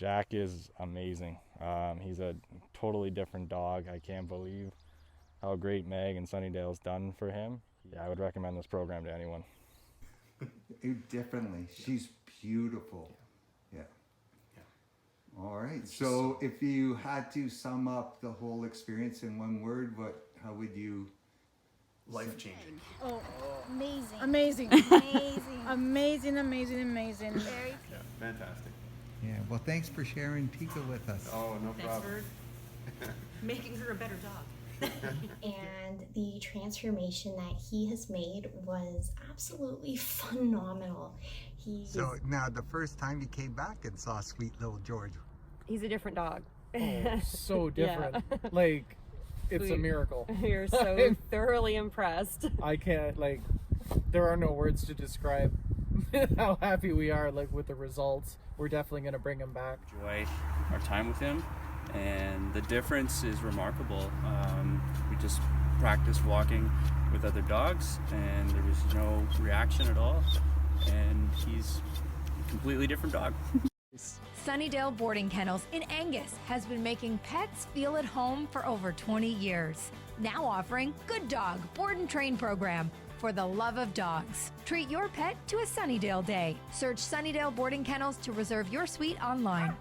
Jack is amazing. He's a totally different dog. I can't believe how great Meg and Sunnidale's done for him. Yeah, I would recommend this program to anyone. Definitely. She's beautiful. Yeah. All right. So if you had to sum up the whole experience in one word, how would you? Life changing. Oh, Amazing. amazing. Amazing. Amazing, amazing, amazing. Very Yeah, fantastic. Yeah. Well, thanks for sharing Tika with us. Oh, no Thanks problem. for making her a better dog. And the transformation that he has made was absolutely phenomenal. So now the first time you came back and saw sweet little George. He's a different dog. Oh, so different. Yeah. Like, it's a miracle. You're so thoroughly impressed. I can't, like, there are no words to describe how happy we are, like, with the results. We're definitely going to bring him back. Enjoy our time with him, and the difference is remarkable. We just practiced walking with other dogs, and there was no reaction at all, and he's a completely different dog. Sunnidale Boarding Kennels in Angus has been making pets feel at home for over 20 years. Now offering Good Dog Board and Train program for the love of dogs. Treat your pet to a Sunnydale day. Search Sunnydale Boarding Kennels to reserve your suite online.